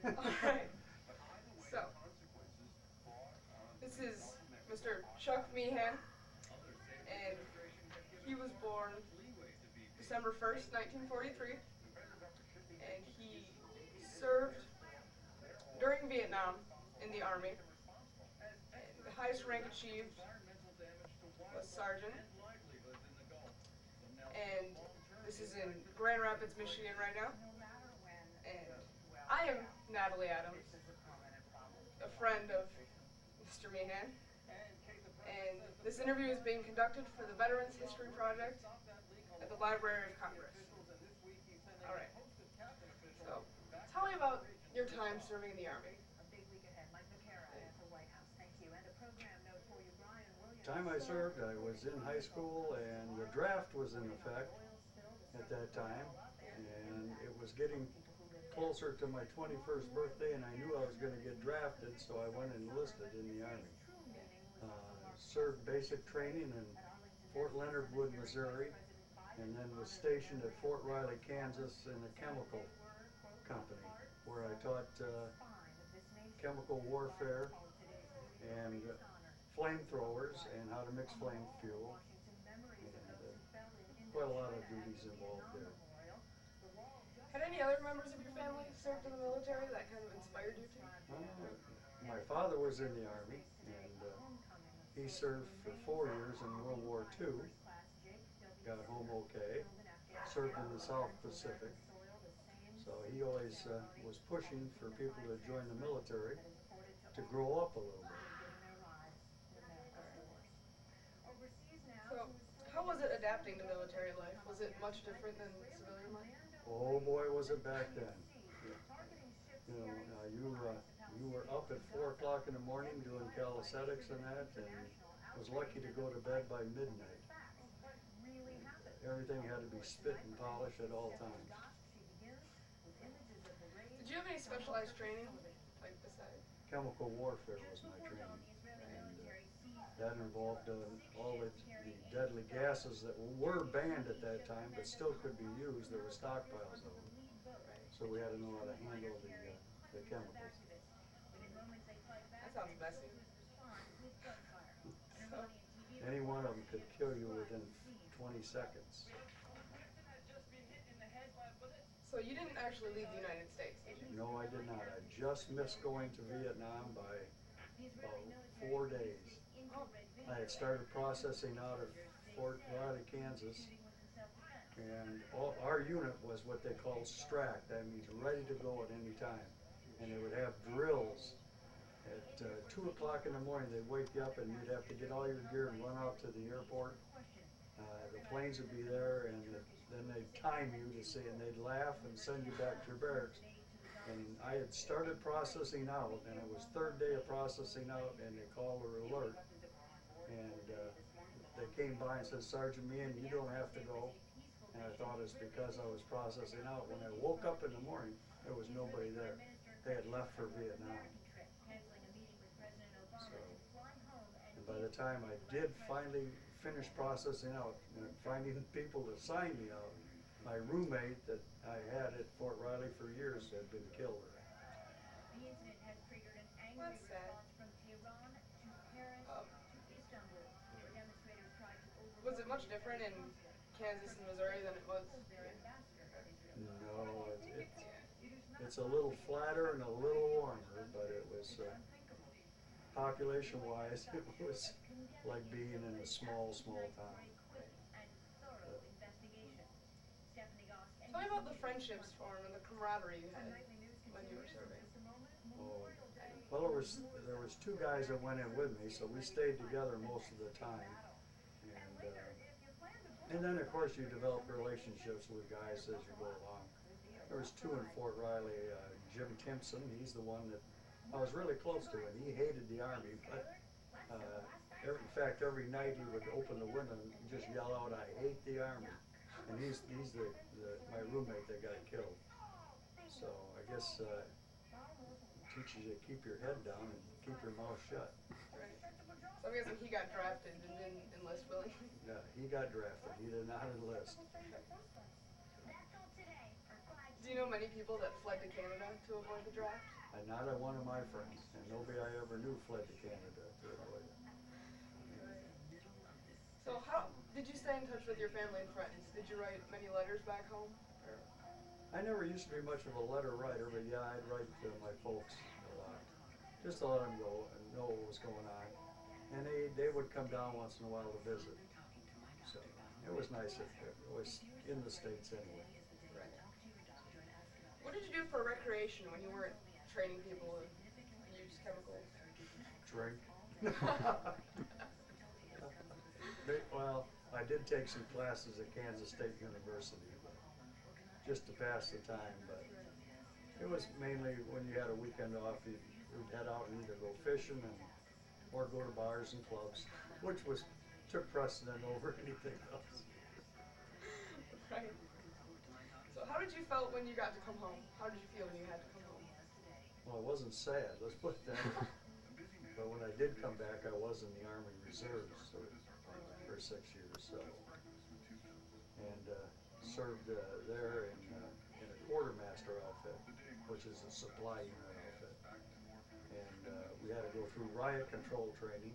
Alright, so, this is Mr. Chuck Meehan, and he was born December 1st, 1943, and he served during Vietnam in the Army. And the highest rank achieved was sergeant, and this is in Grand Rapids, Michigan right now. And I am Natalie Adams, a friend of Mr. Meehan, and this interview is being conducted for the Veterans History Project at the Library of Congress. Alright, so tell me about your time serving in the Army. Time I served, I was in high school, and the draft was in effect at that time, and it was getting closer to my 21st birthday, and I knew I was going to get drafted, so I went and enlisted in the Army. Served basic training in Fort Leonard Wood, Missouri, and then was stationed at Fort Riley, Kansas in a chemical company where I taught chemical warfare and flamethrowers and how to mix flame fuel, and quite a lot of duties involved there. Had any other members of your family served in the military that kind of inspired you to? My father was in the Army, and he served for 4 years in World War II, got home okay, served in the South Pacific, so he always was pushing for people to join the military to grow up a little bit. So, how was it adapting to military life? Was it much different than civilian life? Oh boy, was it back then. You know, you were up at 4 o'clock in the morning doing calisthenics and that, and was lucky to go to bed by midnight. Everything had to be spit and polished at all times. Did you have any specialized training, like besides? Chemical warfare was my training, and that involved all the deadly gases that were banned at that time, but still could be used. There were stockpiles of them, so we had to know how to handle the chemicals. That sounds messy. Any one of them could kill you within 20 seconds. So you didn't actually leave the United States, did you? No, I did not. I just missed going to Vietnam by about 4 days. I had started processing out of Fort Riley, Kansas, and our unit was what they call STRAC. That means ready to go at any time. And they would have drills. At 2 o'clock in the morning, they'd wake you up and you'd have to get all your gear and run out to the airport. The planes would be there, and then they'd time you to see, and they'd laugh and send you back to your barracks. And I had started processing out, and it was third day of processing out, and they called an alert. And they came by and said, "Sergeant Meehan, you don't have to go." And I thought it's because I was processing out. When I woke up in the morning, there was nobody there. They had left for Vietnam. So, and by the time I did finally finish processing out and finding people to sign me out, my roommate that I had at Fort Riley for years had been killed. That's sad. Was it much different in Kansas and Missouri than it was here? No, it's a little flatter and a little warmer, but it was, population-wise, it was like being in a small town. Tell me about the friendships formed and the camaraderie you had when you were serving. Oh, well, there was 2 guys that went in with me, so we stayed together most of the time. And then, of course, you develop relationships with guys as you go along. There was 2 in Fort Riley. Jim Timpson, he's the one that I was really close to, and he hated the Army, but in fact, every night he would open the window and just yell out, "I hate the Army." And he's my roommate that got killed. So I guess it teaches you to keep your head down and keep your mouth shut. Right. So I'm guessing he got drafted and didn't enlist willingly. Yeah, he got drafted. He did not enlist. Do Do you know many people that fled to Canada to avoid the draft? And not a one of my friends, and nobody I ever knew fled to Canada to avoid it. So how did you stay in touch with your family and friends? Did you write many letters back home? Or? I never used to be much of a letter writer, but yeah, I'd write to my folks a lot, just to let them know what was going on. And they would come down once in a while to visit. So it was nice if it was in the States anyway. Right. What did you do for recreation when you weren't training people to use chemicals? Drink. Well, I did take some classes at Kansas State University, just to pass the time, but it was mainly when you had a weekend off, we'd head out and either go fishing or go to bars and clubs, which took precedent over anything else. Right. So how did you feel when you got to come home? How did you feel when you had to come home? Well, I wasn't sad, let's put it that way. But when I did come back, I was in the Army Reserves for 6 years, so, and served there in a quartermaster outfit, which is a supply unit outfit. And we had to go through riot control training,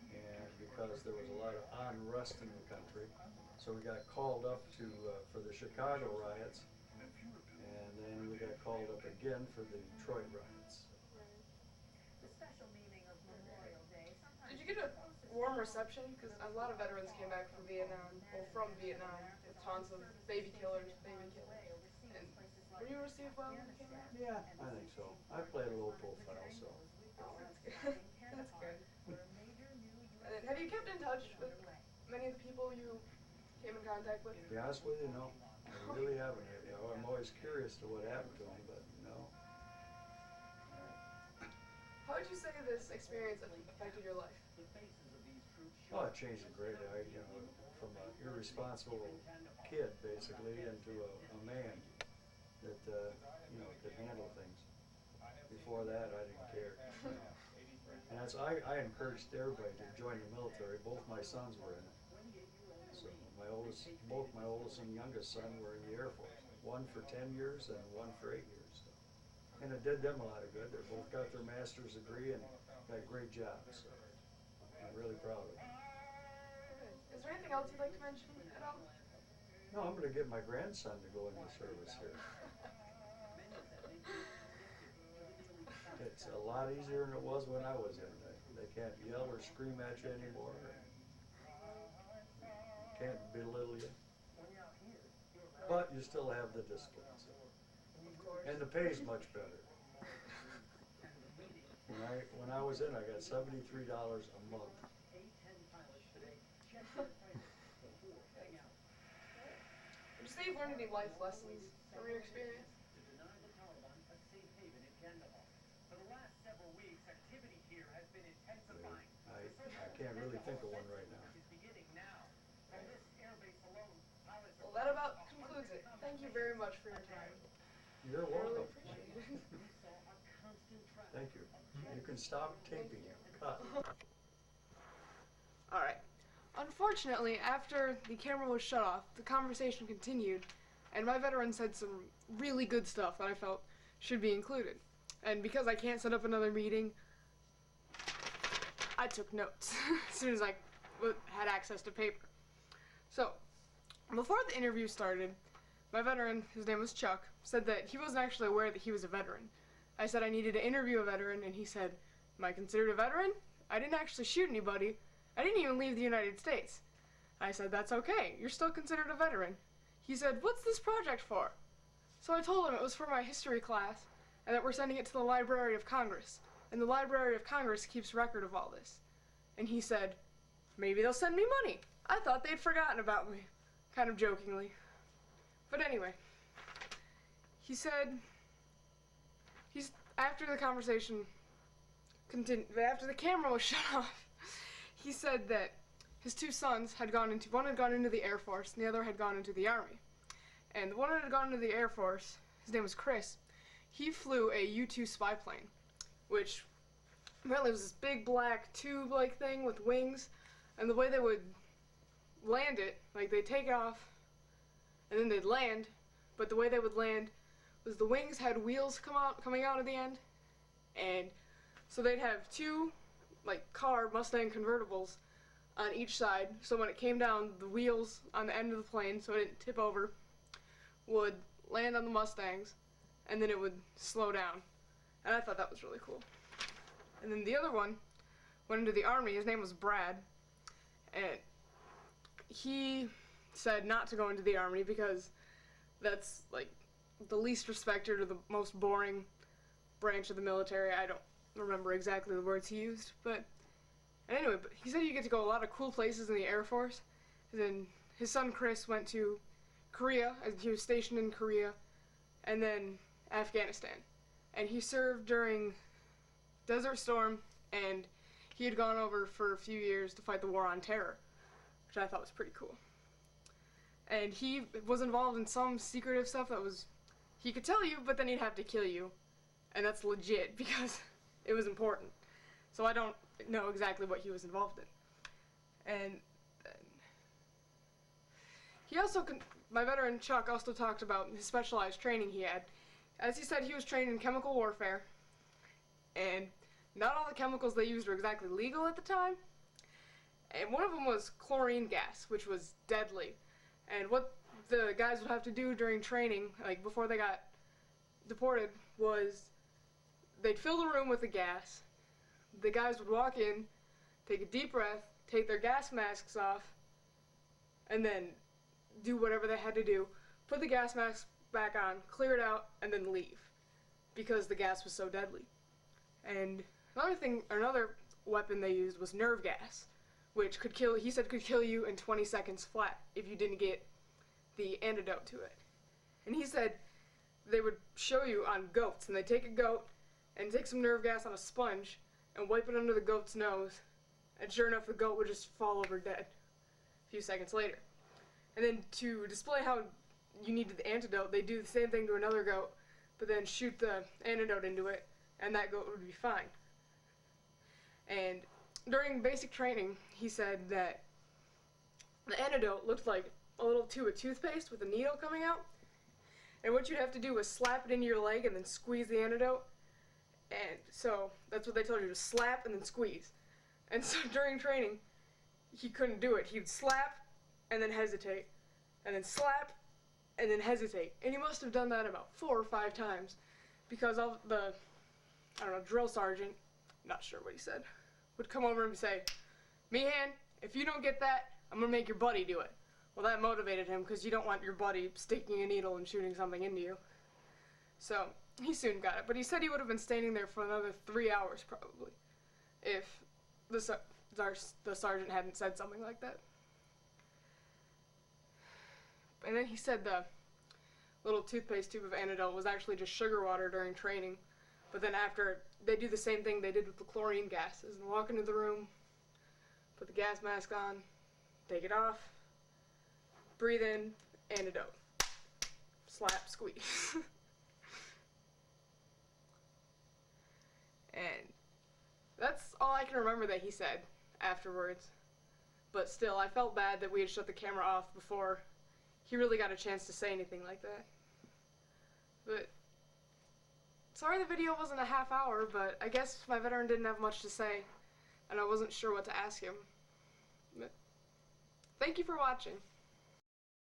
and because there was a lot of unrest in the country, so we got called up for the Chicago riots, and then we got called up again for the Detroit riots. Did you get a warm reception? Because a lot of veterans came back from Vietnam, with tons of baby killers. And were you received well when you came back? Yeah, I think so. I played a low profile, so. Oh, that's good. That's good. And then, have you kept in touch with many of the people you came in contact with? To be honest with you, no. I really haven't. You know, I'm always curious to what happened to them, but no. How would you say this experience affected your life? Oh, it changed it greatly. From an irresponsible kid, basically, into a man that, could handle things. Before that, I didn't care. And I encouraged everybody to join the military. Both my sons were in it. So both my oldest and youngest son were in the Air Force. One for 10 years and one for 8 years. So. And it did them a lot of good. They both got their master's degree and got great jobs. So I'm really proud of them. Is there anything else you'd like to mention at all? No, I'm going to get my grandson to go into service here. It's a lot easier than it was when I was in. They can't yell or scream at you anymore. Can't belittle you. But you still have the discipline. So. And the pay's much better. When I was in, I got $73 a month. Would you say you've learned any life lessons from your experience? I can't really think of one right now. Well, that about concludes it. Thank you very much for your time. You're I really welcome. appreciate it. Thank you. You can stop taping. Cut. Alright. Unfortunately, after the camera was shut off, the conversation continued, and my veteran said some really good stuff that I felt should be included. And because I can't set up another meeting, I took notes as soon as I had access to paper. So, before the interview started, my veteran, his name was Chuck, said that he wasn't actually aware that he was a veteran. I said I needed to interview a veteran, and he said, "Am I considered a veteran? I didn't actually shoot anybody. I didn't even leave the United States." I said, "That's okay. You're still considered a veteran." He said, "What's this project for?" So I told him it was for my history class, and that we're sending it to the Library of Congress. And the Library of Congress keeps record of all this. And he said, "Maybe they'll send me money. I thought they'd forgotten about me," kind of jokingly. But anyway, he said, after the conversation continued, after the camera was shut off, he said that his two sons had one had gone into the Air Force and the other had gone into the Army. And the one that had gone into the Air Force, his name was Chris, he flew a U-2 spy plane, which apparently was this big black tube-like thing with wings, and the way they would land it, like they'd take off, and then they'd land, but the way they would land was the wings had wheels coming out at the end, and so they'd have two like car Mustang convertibles on each side, so when it came down, the wheels on the end of the plane, so it didn't tip over, would land on the Mustangs, and then it would slow down. And I thought that was really cool. And then the other one went into the Army. His name was Brad, and he said not to go into the Army because that's like the least respected or the most boring branch of the military. I don't remember exactly the words he used, but anyway, but he said you get to go a lot of cool places in the Air Force. And then his son Chris went to Korea, as he was stationed in Korea, and then Afghanistan. And he served during Desert Storm, and he had gone over for a few years to fight the war on terror, which I thought was pretty cool. And he was involved in some secretive stuff that was, he could tell you, but then he'd have to kill you. And that's legit, because it was important. So I don't know exactly what he was involved in. And he also, my veteran Chuck also talked about his specialized training he had. As he said, he was trained in chemical warfare, and not all the chemicals they used were exactly legal at the time. And one of them was chlorine gas, which was deadly. And what the guys would have to do during training, like before they got deported, was they'd fill the room with the gas. The guys would walk in, take a deep breath, take their gas masks off, and then do whatever they had to do, put the gas mask back on, clear it out, and then leave, because the gas was so deadly. And another weapon they used was nerve gas, which could kill, he said, could kill you in 20 seconds flat if you didn't get the antidote to it. And he said they would show you on goats, and they'd take a goat and take some nerve gas on a sponge and wipe it under the goat's nose, and sure enough, the goat would just fall over dead a few seconds later. And then to display how you needed the antidote, they do the same thing to another goat, but then shoot the antidote into it, and that goat would be fine. And during basic training, he said that the antidote looked like a little tube of toothpaste with a needle coming out, and what you'd have to do was slap it into your leg and then squeeze the antidote. And so that's what they told you, to slap and then squeeze. And so during training, he couldn't do it. He would slap and then hesitate, and then slap and then hesitate. And he must have done that about 4 or 5 times, because all the, drill sergeant, not sure what he said, would come over and say, "Meehan, if you don't get that, I'm going to make your buddy do it." Well, that motivated him, because you don't want your buddy sticking a needle and shooting something into you. So he soon got it, but he said he would have been standing there for another 3 hours probably, if the sergeant hadn't said something like that. And then he said the little toothpaste tube of antidote was actually just sugar water during training. But then after, they do the same thing they did with the chlorine gases, and walk into the room, put the gas mask on, take it off, breathe in, antidote, slap, squeeze. And that's all I can remember that he said afterwards. But still, I felt bad that we had shut the camera off before he really got a chance to say anything like that. But sorry the video wasn't a half hour, but I guess my veteran didn't have much to say, and I wasn't sure what to ask him. But thank you for watching.